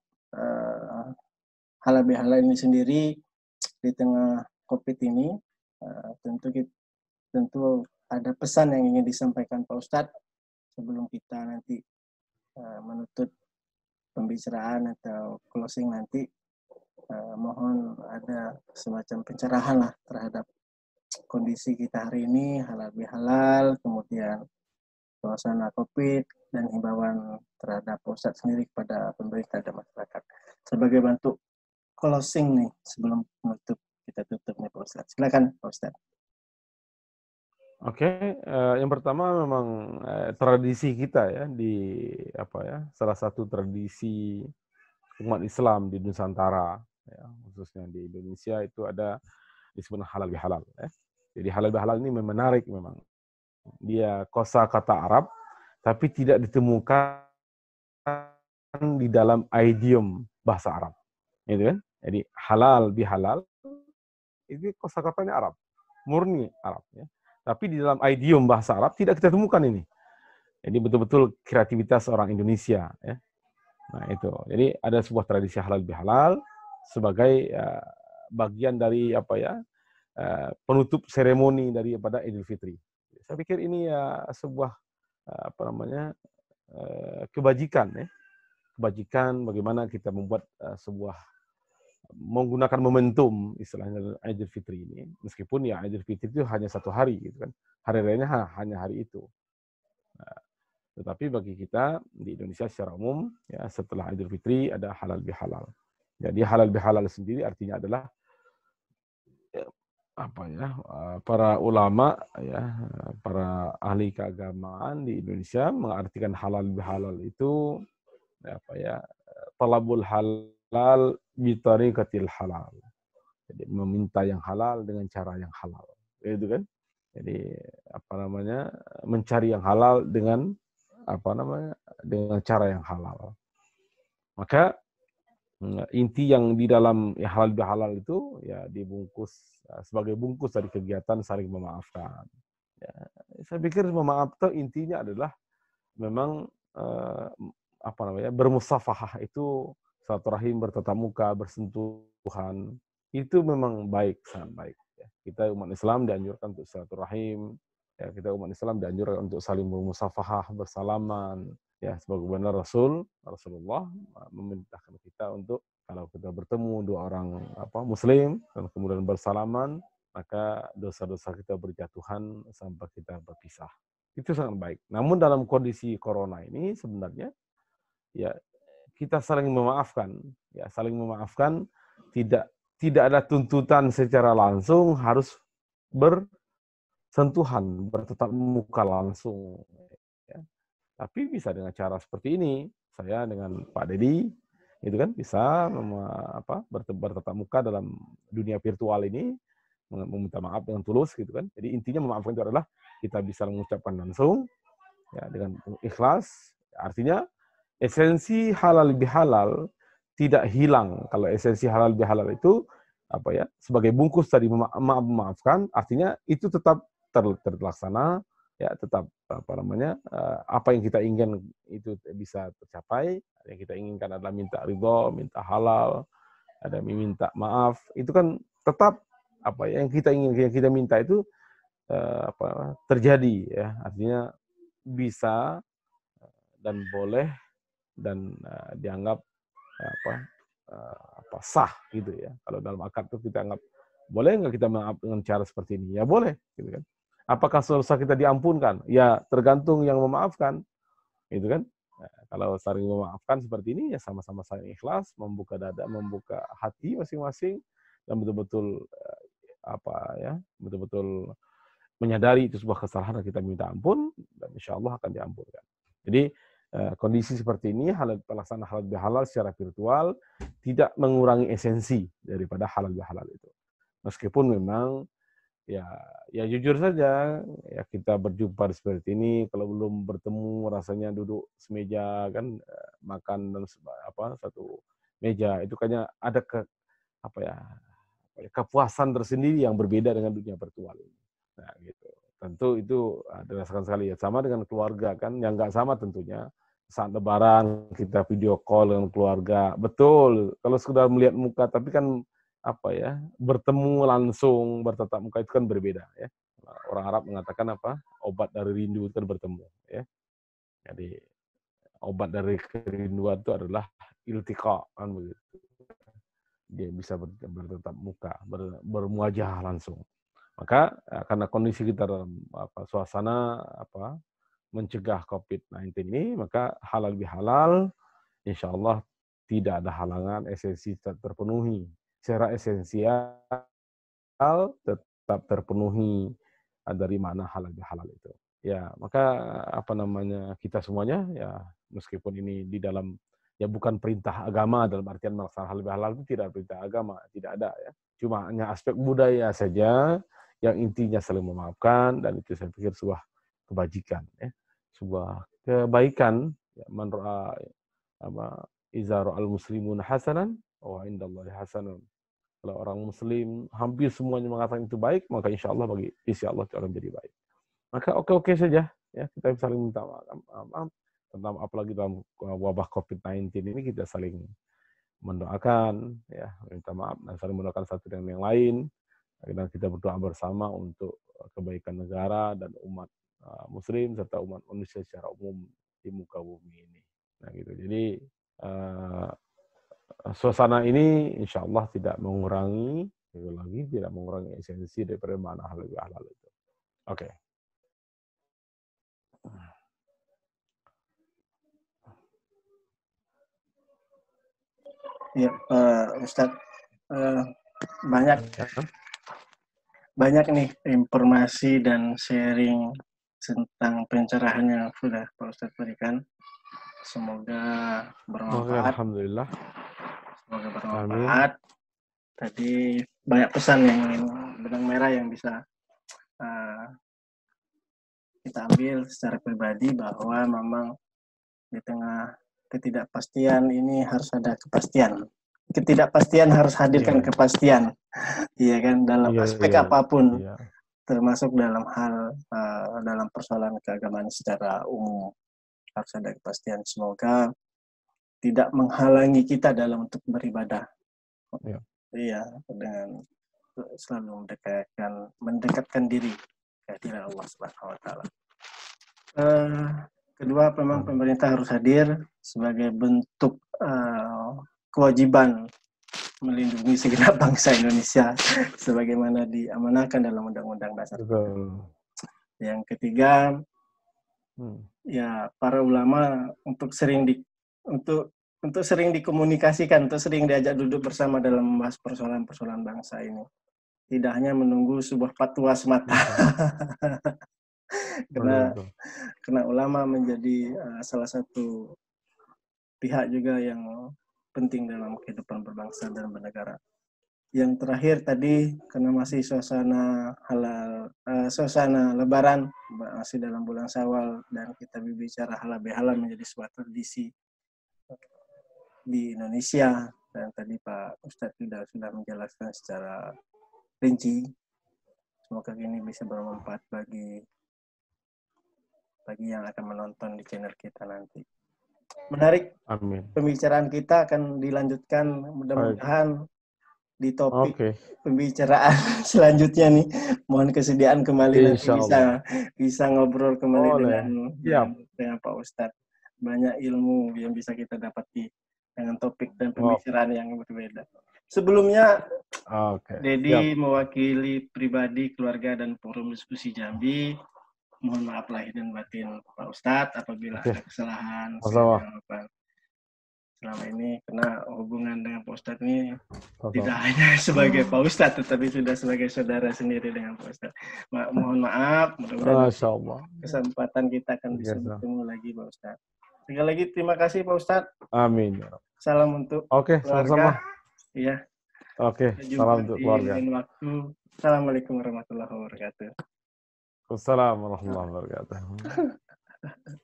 halal bihalal ini sendiri di tengah COVID ini? Tentu ada pesan yang ingin disampaikan Pak Ustadz sebelum kita nanti menutup pembicaraan atau closing nanti. Mohon ada semacam pencerahan lah terhadap kondisi kita hari ini, halal bihalal, kemudian suasana COVID, dan himbauan terhadap pusat sendiri kepada pemerintah dan masyarakat. Sebagai bentuk closing nih, sebelum menutup, kita tutup nih Pak Ustadz. Silakan Pak Ustadz.
Oke, yang pertama memang tradisi kita ya salah satu tradisi umat Islam di Nusantara, ya, khususnya di Indonesia itu ada disebut halal bihalal. Ya. Jadi halal bihalal ini menarik memang. Dia kosakata Arab, tapi tidak ditemukan di dalam idiom bahasa Arab. Gitu kan? Jadi halal bihalal itu kosakatanya Arab, murni Arab. Ya. Tapi di dalam idiom bahasa Arab tidak kita temukan ini. Jadi betul-betul kreativitas orang Indonesia. Ya. Nah itu. Jadi ada sebuah tradisi halal bihalal sebagai bagian dari penutup seremoni daripada Idul Fitri. Saya pikir ini ya sebuah kebajikan ya. Kebajikan bagaimana kita membuat sebuah menggunakan momentum istilahnya Idul Fitri ini. Meskipun ya Idul Fitri itu hanya satu hari gitu kan. Hari lainnya hanya hari itu. Nah, tetapi bagi kita di Indonesia secara umum ya setelah Idul Fitri ada halal bihalal. Jadi halal bihalal sendiri artinya adalah para ulama ya, para ahli keagamaan di Indonesia mengartikan halal bihalal itu talabul halal bitariqatil halal. Jadi meminta yang halal dengan cara yang halal. Itu kan? Jadi mencari yang halal dengan dengan cara yang halal. Maka inti yang di dalam halal bihalal itu ya dibungkus sebagai bungkus dari kegiatan saling memaafkan. Ya, saya pikir memaaf itu intinya adalah memang bermusafahah itu silaturahim, bertatap muka, bersentuhan itu memang baik, sangat baik. Ya, kita umat Islam dianjurkan untuk silaturahim. Ya, kita umat Islam dianjurkan untuk saling bermusafahah, bersalaman. Ya, sebagaimana Rasulullah memerintahkan kita untuk kalau kita bertemu dua orang Muslim dan kemudian bersalaman, maka dosa-dosa kita berjatuhan sampai kita berpisah. Itu sangat baik. Namun dalam kondisi corona ini sebenarnya ya kita saling memaafkan, ya saling memaafkan, tidak ada tuntutan secara langsung harus bersentuhan, bertatap muka langsung. Ya. Tapi bisa dengan cara seperti ini. Saya dengan Pak Dedi, itu kan bisa bertatap muka dalam dunia virtual ini, meminta maaf dengan tulus, gitu kan. Jadi intinya memaafkan itu adalah kita bisa mengucapkan langsung, ya dengan ikhlas. Artinya esensi halal bihalal tidak hilang. Kalau esensi halal bihalal itu sebagai bungkus tadi memaafkan, artinya itu tetap terlaksana. Ya tetap apa yang kita inginkan itu bisa tercapai. Yang kita inginkan adalah minta ridho, minta halal, ada meminta maaf, itu kan tetap yang kita inginkan, yang kita minta itu terjadi ya. Artinya bisa dan boleh dan dianggap sah gitu ya. Kalau dalam akad itu kita anggap boleh nggak kita maaf dengan cara seperti ini? Ya boleh, gitu kan. Apakah dosa kita diampunkan? Ya tergantung yang memaafkan, gitu kan. Nah, kalau saling memaafkan seperti ini ya sama-sama saling ikhlas, membuka dada, membuka hati masing-masing dan betul-betul betul-betul menyadari itu sebuah kesalahan dan kita minta ampun dan insya Allah akan diampunkan. Jadi kondisi seperti ini pelaksanaan halal bihalal secara virtual tidak mengurangi esensi daripada halal bihalal itu. Meskipun memang ya jujur saja ya kita berjumpa seperti ini kalau belum bertemu rasanya duduk semeja kan makan dan satu meja itu kayaknya ada kepuasan tersendiri yang berbeda dengan dunia virtual ini. Nah, gitu. Tentu itu dirasakan sekali ya. Sama dengan keluarga kan, yang nggak sama tentunya. Saat Lebaran kita video call dengan keluarga, betul. Kalau sekedar melihat muka, tapi kan bertemu langsung, bertatap muka itu kan berbeda ya. Orang Arab mengatakan obat dari rindu itu kan bertemu ya. Jadi obat dari kerinduan itu adalah iltiqa kan begitu. Dia bisa bertatap muka, bermuajah langsung. Maka karena kondisi kita dalam suasana mencegah COVID-19 ini, maka halal bihalal, insya Allah tidak ada halangan, esensi terpenuhi. Secara esensial tetap terpenuhi dari mana halal bihalal itu. Ya, maka kita semuanya ya meskipun ini di dalam ya bukan perintah agama dalam artian melaksanakan halal bihalal itu tidak perintah agama, tidak ada ya. Cuma hanya aspek budaya saja yang intinya saling memaafkan dan itu saya pikir sebuah kebajikan ya. Sebuah kebaikan ya, man ra'a iza ra'al muslimun hasanan wa indallahi hasanun. Kalau orang muslim hampir semuanya mengatakan itu baik, maka insya Allah bagi insya Allah itu akan menjadi baik. Maka oke saja ya kita saling minta maaf tentang apalagi dalam wabah COVID-19 ini kita saling mendoakan ya, minta maaf dan saling mendoakan satu dengan yang lain Dan kita berdoa bersama untuk kebaikan negara dan umat Muslim serta umat manusia secara umum di muka bumi ini. Nah, gitu. Jadi suasana ini insya Allah tidak mengurangi, tidak mengurangi esensi daripada makna halal bihalal itu. Oke.
Ya, Ustadz, banyak nih informasi dan sharing tentang pencerahan yang sudah Pak Ustadz berikan. Semoga bermanfaat.
Alhamdulillah.
Semoga bermanfaat. Tadi banyak pesan yang benang merah yang bisa kita ambil secara pribadi, bahwa memang di tengah ketidakpastian ini harus ada kepastian. Ketidakpastian harus hadirkan kepastian, iya kan, dalam aspek apapun, termasuk dalam hal dalam persoalan keagamaan secara umum harus ada kepastian. Semoga tidak menghalangi kita dalam untuk beribadah. Iya, dengan selalu mendekatkan diri ke hadirat Allah Subhanahu wa taala. Kedua, memang pemerintah harus hadir sebagai bentuk kewajiban melindungi segenap bangsa Indonesia sebagaimana diamanahkan dalam Undang-Undang Dasar. Yang ketiga, ya para ulama untuk sering dikomunikasikan, untuk sering diajak duduk bersama dalam membahas persoalan-persoalan bangsa ini. Tidak hanya menunggu sebuah fatwa semata. Karena ulama menjadi salah satu pihak juga yang penting dalam kehidupan berbangsa dan bernegara. Yang terakhir tadi, karena masih suasana suasana Lebaran, masih dalam bulan Syawal, dan kita berbicara halal bihalal menjadi sebuah tradisi di Indonesia, dan tadi Pak Ustadz sudah menjelaskan secara rinci. Semoga ini bisa bermanfaat bagi yang akan menonton di channel kita nanti. Menarik.
Amin.
Pembicaraan kita akan dilanjutkan mudah-mudahan di topik pembicaraan selanjutnya nih. Mohon kesediaan kembali nanti bisa ngobrol kembali dengan Pak Ustadz. Banyak ilmu yang bisa kita dapati dengan topik dan pembicaraan yang berbeda. Sebelumnya, Dedi mewakili pribadi, keluarga, dan forum diskusi Jambi. Mohon maaf lahir dan batin Pak Ustadz apabila ada kesalahan selama ini, karena hubungan dengan Pak Ustadz ini tidak hanya sebagai Pak Ustadz, tetapi sudah sebagai saudara sendiri dengan Pak Ustadz. Mohon maaf, mudah-mudahan kesempatan kita akan bisa bertemu lagi Pak Ustadz. Sekali lagi terima kasih Pak Ustadz.
Amin.
Salam untuk
keluarga.
Iya.
Salam untuk keluarga.
Assalamualaikum warahmatullahi wabarakatuh.
Wassalamualaikum warahmatullahi wabarakatuh.